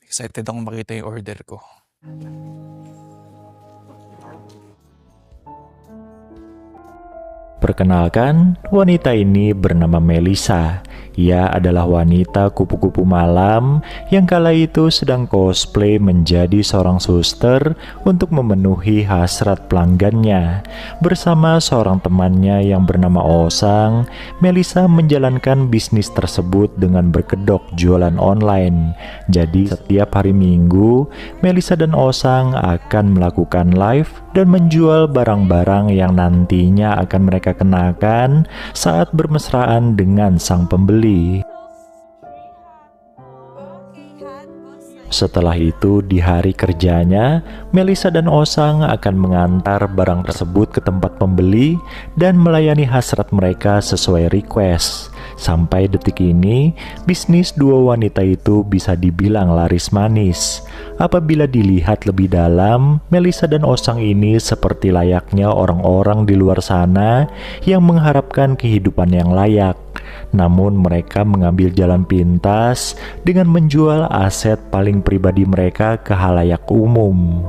Excited akong makita yung order ko. Perkenalkan, wanita ini bernama Melissa. Ia adalah wanita kupu-kupu malam yang kala itu sedang cosplay menjadi seorang suster untuk memenuhi hasrat pelanggannya. Bersama seorang temannya yang bernama Osang, Melissa menjalankan bisnis tersebut dengan berkedok jualan online. Jadi setiap hari Minggu, Melissa dan Osang akan melakukan live dan menjual barang-barang yang nantinya akan mereka kenakan saat bermesraan dengan sang pembeli. Setelah itu, di hari kerjanya, Melissa dan Osang akan mengantar barang tersebut ke tempat pembeli dan melayani hasrat mereka sesuai request. Sampai detik ini, bisnis dua wanita itu bisa dibilang laris manis. Apabila dilihat lebih dalam, Melissa dan Osang ini seperti layaknya orang-orang di luar sana yang mengharapkan kehidupan yang layak. Namun mereka mengambil jalan pintas dengan menjual aset paling pribadi mereka ke halayak umum.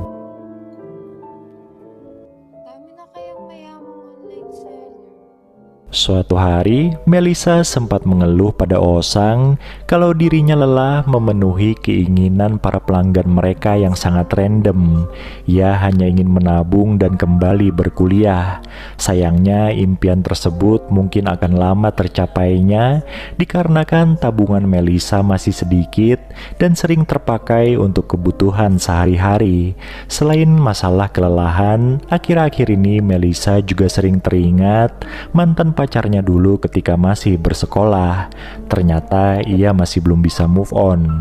Suatu hari, Melissa sempat mengeluh pada Osang kalau dirinya lelah memenuhi keinginan para pelanggan mereka yang sangat random. Ia hanya ingin menabung dan kembali berkuliah. Sayangnya, impian tersebut mungkin akan lama tercapainya dikarenakan tabungan Melissa masih sedikit dan sering terpakai untuk kebutuhan sehari-hari. Selain masalah kelelahan, akhir-akhir ini Melissa juga sering teringat mantan pacarnya dulu ketika masih bersekolah. Ternyata ia masih belum bisa move on.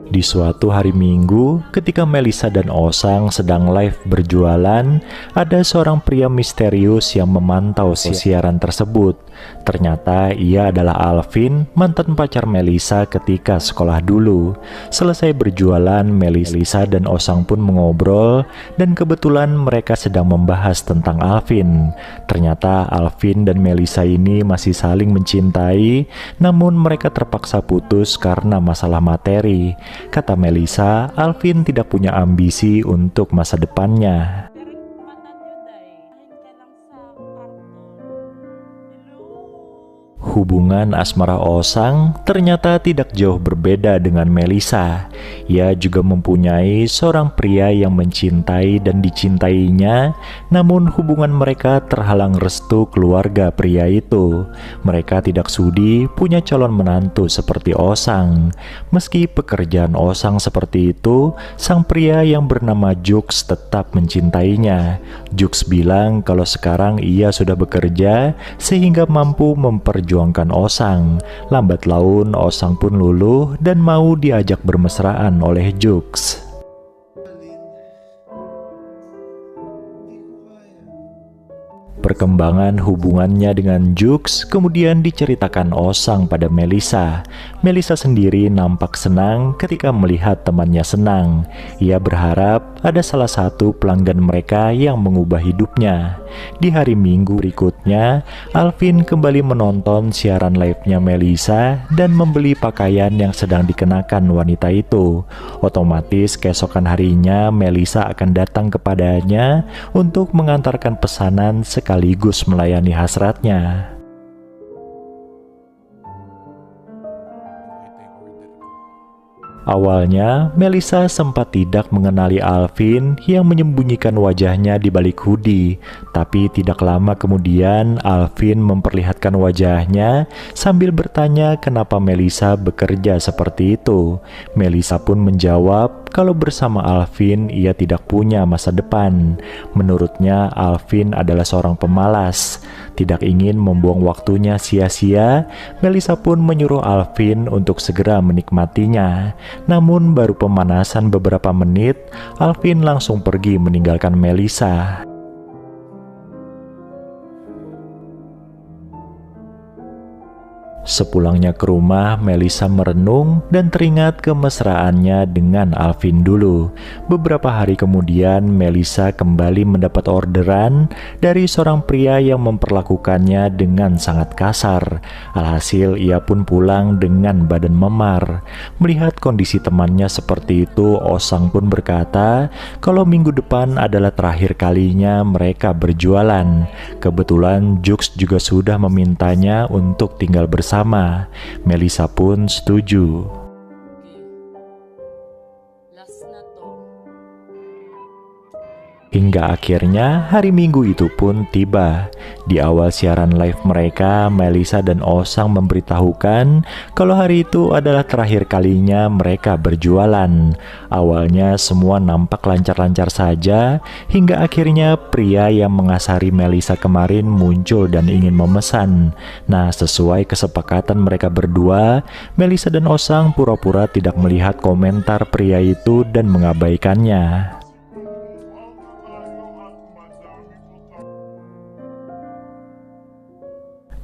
Di suatu hari Minggu, ketika Melissa dan Osang sedang live berjualan, ada seorang pria misterius yang memantau siaran tersebut. Ternyata ia adalah Alvin, mantan pacar Melissa ketika sekolah dulu. Selesai berjualan, Melissa dan Osang pun mengobrol, dan kebetulan mereka sedang membahas tentang Alvin. Ternyata Alvin dan Melissa ini masih saling mencintai, namun mereka terpaksa putus karena masalah materi. Kata Melissa, Alvin tidak punya ambisi untuk masa depannya. Hubungan asmara Osang ternyata tidak jauh berbeda dengan Melissa. Ia juga mempunyai seorang pria yang mencintai dan dicintainya, namun hubungan mereka terhalang restu keluarga pria itu. Mereka tidak sudi punya calon menantu seperti Osang. Meski pekerjaan Osang seperti itu, sang pria yang bernama Jux tetap mencintainya. Jux bilang kalau sekarang ia sudah bekerja sehingga mampu memperjuangkan Osang. Lambat laun Osang pun luluh dan mau diajak bermesraan oleh Jux. Perkembangan hubungannya dengan Jux kemudian diceritakan Osang pada Melissa. Melissa sendiri nampak senang ketika melihat temannya senang. Ia berharap ada salah satu pelanggan mereka yang mengubah hidupnya. Di hari Minggu berikutnya, Alvin kembali menonton siaran live-nya Melissa dan membeli pakaian yang sedang dikenakan wanita itu. Otomatis keesokan harinya Melissa akan datang kepadanya untuk mengantarkan pesanan sekaligus melayani hasratnya. Awalnya, Melissa sempat tidak mengenali Alvin yang menyembunyikan wajahnya di balik hoodie. Tapi tidak lama kemudian, Alvin memperlihatkan wajahnya sambil bertanya kenapa Melissa bekerja seperti itu. Melissa pun menjawab kalau bersama Alvin ia tidak punya masa depan. Menurutnya, Alvin adalah seorang pemalas. Tidak ingin membuang waktunya sia-sia, Melissa pun menyuruh Alvin untuk segera menikmatinya. Namun baru pemanasan beberapa menit, Alvin langsung pergi meninggalkan Melissa. Sepulangnya ke rumah, Melisa merenung dan teringat kemesraannya dengan Alvin dulu. Beberapa hari kemudian, Melisa kembali mendapat orderan dari seorang pria yang memperlakukannya dengan sangat kasar. Alhasil, ia pun pulang dengan badan memar. Melihat kondisi temannya seperti itu, Osang pun berkata kalau minggu depan adalah terakhir kalinya mereka berjualan. Kebetulan Jux juga sudah memintanya untuk tinggal bersama. Melisa pun setuju. Hingga akhirnya hari Minggu itu pun tiba. Di awal siaran live mereka, Melisa dan Osang memberitahukan kalau hari itu adalah terakhir kalinya mereka berjualan. Awalnya semua nampak lancar-lancar saja, hingga akhirnya pria yang mengasari Melisa kemarin muncul dan ingin memesan. Nah, sesuai kesepakatan mereka berdua, Melisa dan Osang pura-pura tidak melihat komentar pria itu dan mengabaikannya.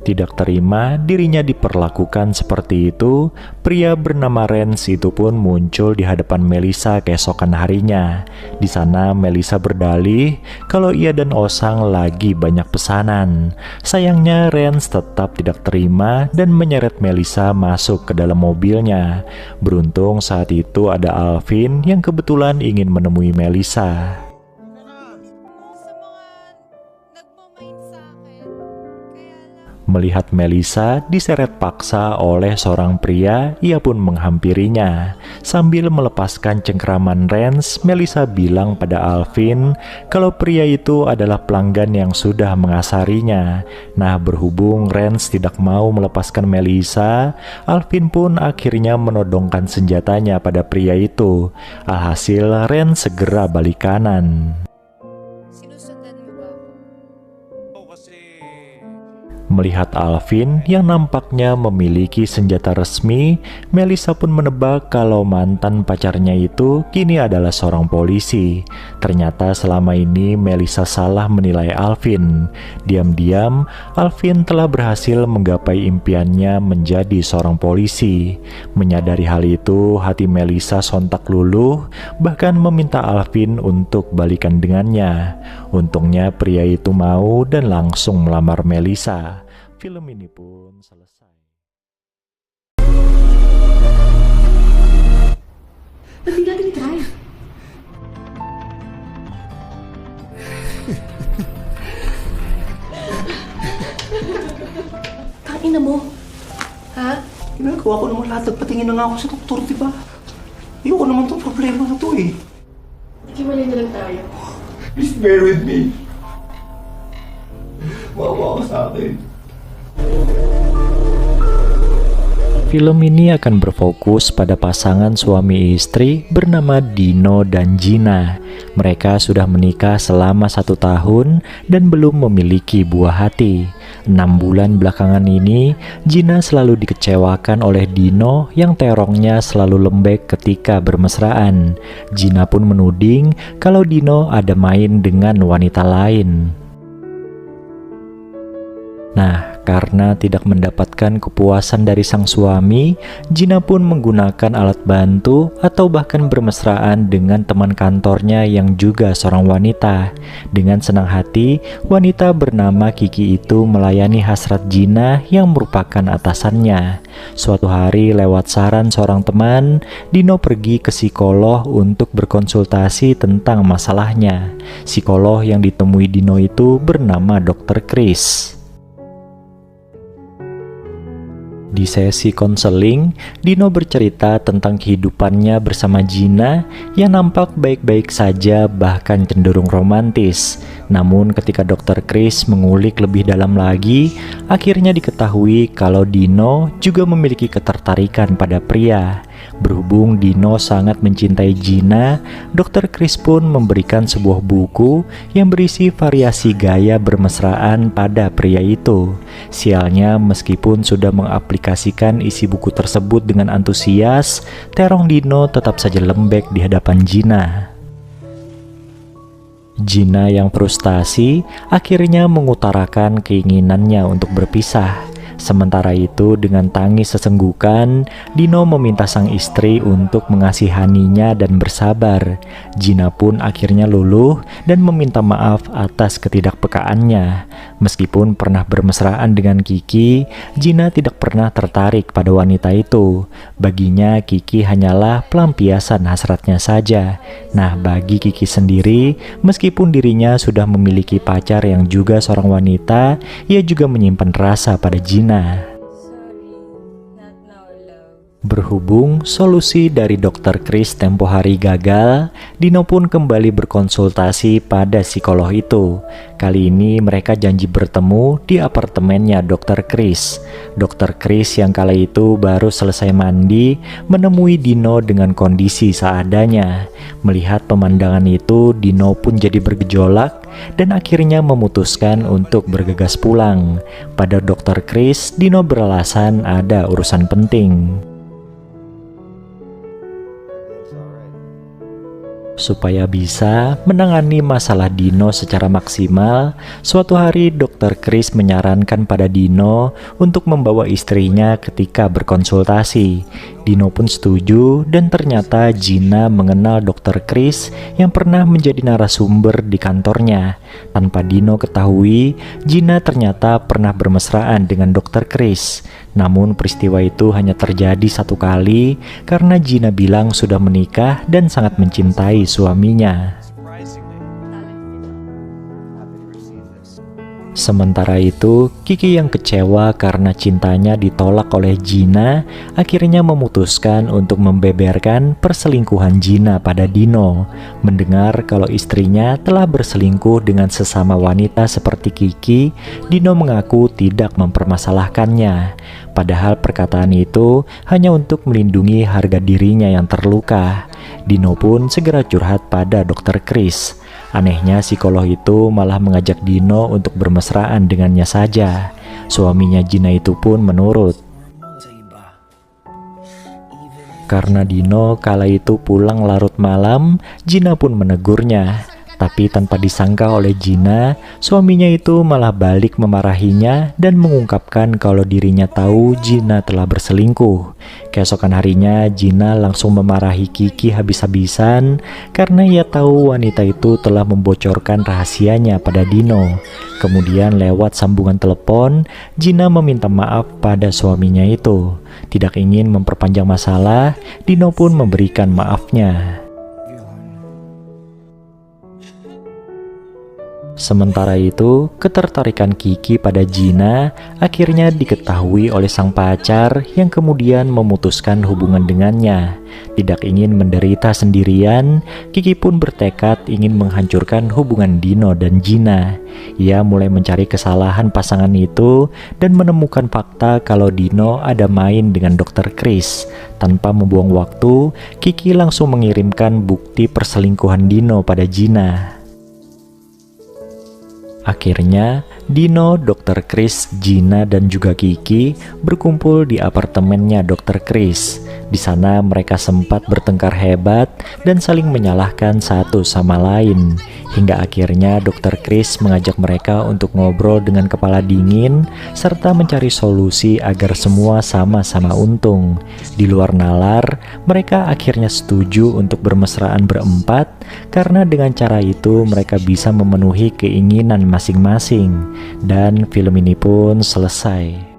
Tidak terima dirinya diperlakukan seperti itu, pria bernama Rens itu pun muncul di hadapan Melisa keesokan harinya. Di sana Melisa berdalih kalau ia dan Osang lagi banyak pesanan. Sayangnya Rens tetap tidak terima dan menyeret Melisa masuk ke dalam mobilnya. Beruntung saat itu ada Alvin yang kebetulan ingin menemui Melisa. Melihat Melisa diseret paksa oleh seorang pria, ia pun menghampirinya. Sambil melepaskan cengkeraman Rens, Melisa bilang pada Alvin kalau pria itu adalah pelanggan yang sudah mengasarinya. Nah, berhubung Rens tidak mau melepaskan Melisa, Alvin pun akhirnya menodongkan senjatanya pada pria itu. Alhasil, Rens segera balik kanan. Melihat Alvin yang nampaknya memiliki senjata resmi, Melisa pun menebak kalau mantan pacarnya itu kini adalah seorang polisi. Ternyata selama ini Melisa salah menilai Alvin. Diam-diam, Alvin telah berhasil menggapai impiannya menjadi seorang polisi. Menyadari hal itu, hati Melisa sontak luluh, bahkan meminta Alvin untuk balikan dengannya. Untungnya pria itu mau dan langsung melamar Melisa. Film ini pun selesai. Ba't di natin try? Tangina mo. Ha? Ginagawa ko naman lahat. Nagpatingin na nga ako sa doktor, di ba? Ayoko naman itong problema na to eh. Naghiwalay na lang tayo. Please bear with me. Maawa ka sa akin. Film ini akan berfokus pada pasangan suami istri bernama Dino dan Gina. Mereka sudah menikah selama 1 tahun dan belum memiliki buah hati. 6 bulan belakangan ini, Gina selalu dikecewakan oleh Dino yang terongnya selalu lembek ketika bermesraan. Gina pun menuding kalau Dino ada main dengan wanita lain. Nah, karena tidak mendapatkan kepuasan dari sang suami, Gina pun menggunakan alat bantu atau bahkan bermesraan dengan teman kantornya yang juga seorang wanita. Dengan senang hati, wanita bernama Kiki itu melayani hasrat Gina yang merupakan atasannya. Suatu hari lewat saran seorang teman, Dino pergi ke psikolog untuk berkonsultasi tentang masalahnya. Psikolog yang ditemui Dino itu bernama Dr. Chris. Di sesi konseling, Dino bercerita tentang kehidupannya bersama Gina yang nampak baik-baik saja bahkan cenderung romantis. Namun ketika Dr. Chris mengulik lebih dalam lagi, akhirnya diketahui kalau Dino juga memiliki ketertarikan pada pria. Berhubung Dino sangat mencintai Gina, Dr. Chris pun memberikan sebuah buku yang berisi variasi gaya bermesraan pada pria itu. Sialnya, meskipun sudah mengaplikasikan isi buku tersebut dengan antusias, terong Dino tetap saja lembek di hadapan Gina. Gina yang frustasi akhirnya mengutarakan keinginannya untuk berpisah. Sementara itu dengan tangis sesenggukan, Dino meminta sang istri untuk mengasihaninya dan bersabar. Gina pun akhirnya luluh dan meminta maaf atas ketidakpekaannya. Meskipun pernah bermesraan dengan Kiki, Gina tidak pernah tertarik pada wanita itu. Baginya Kiki hanyalah pelampiasan hasratnya saja. Nah, bagi Kiki sendiri, meskipun dirinya sudah memiliki pacar yang juga seorang wanita, ia juga menyimpan rasa pada Gina. Berhubung solusi dari Dr. Chris tempo hari gagal, Dino pun kembali berkonsultasi pada psikolog itu. Kali ini mereka janji bertemu di apartemennya Dr. Chris. Dr. Chris yang kala itu baru selesai mandi menemui Dino dengan kondisi seadanya. Melihat pemandangan itu, Dino pun jadi bergejolak dan akhirnya memutuskan untuk bergegas pulang. Pada Dr. Chris, Dino beralasan ada urusan penting. Supaya bisa menangani masalah Dino secara maksimal, suatu hari Dr. Chris menyarankan pada Dino untuk membawa istrinya ketika berkonsultasi. Dino pun setuju dan ternyata Gina mengenal Dr. Chris yang pernah menjadi narasumber di kantornya. Tanpa Dino ketahui, Gina ternyata pernah bermesraan dengan Dr. Chris. Namun peristiwa itu hanya terjadi satu kali karena Gina bilang sudah menikah dan sangat mencintai suaminya. Sementara itu, Kiki yang kecewa karena cintanya ditolak oleh Gina akhirnya memutuskan untuk membeberkan perselingkuhan Gina pada Dino. Mendengar kalau istrinya telah berselingkuh dengan sesama wanita seperti Kiki, Dino mengaku tidak mempermasalahkannya. Padahal perkataan itu hanya untuk melindungi harga dirinya yang terluka. Dino pun segera curhat pada Dr. Chris. Anehnya psikolog itu malah mengajak Dino untuk bermesraan dengannya saja. Suaminya Gina itu pun menurut. Karena Dino kala itu pulang larut malam, Gina pun menegurnya. Tapi tanpa disangka oleh Gina, suaminya itu malah balik memarahinya dan mengungkapkan kalau dirinya tahu Gina telah berselingkuh. Keesokan harinya, Gina langsung memarahi Kiki habis-habisan karena ia tahu wanita itu telah membocorkan rahasianya pada Dino. Kemudian lewat sambungan telepon, Gina meminta maaf pada suaminya itu. Tidak ingin memperpanjang masalah, Dino pun memberikan maafnya. Sementara itu, ketertarikan Kiki pada Gina akhirnya diketahui oleh sang pacar yang kemudian memutuskan hubungan dengannya. Tidak ingin menderita sendirian, Kiki pun bertekad ingin menghancurkan hubungan Dino dan Gina. Ia mulai mencari kesalahan pasangan itu dan menemukan fakta kalau Dino ada main dengan Dr. Chris. Tanpa membuang waktu, Kiki langsung mengirimkan bukti perselingkuhan Dino pada Gina. Akhirnya, Dino, Dr. Chris, Gina, dan juga Kiki berkumpul di apartemennya Dr. Chris. Di sana mereka sempat bertengkar hebat dan saling menyalahkan satu sama lain. Hingga akhirnya Dr. Chris mengajak mereka untuk ngobrol dengan kepala dingin serta mencari solusi agar semua sama-sama untung. Di luar nalar, mereka akhirnya setuju untuk bermesraan berempat karena dengan cara itu mereka bisa memenuhi keinginan masing-masing. Dan film ini pun selesai.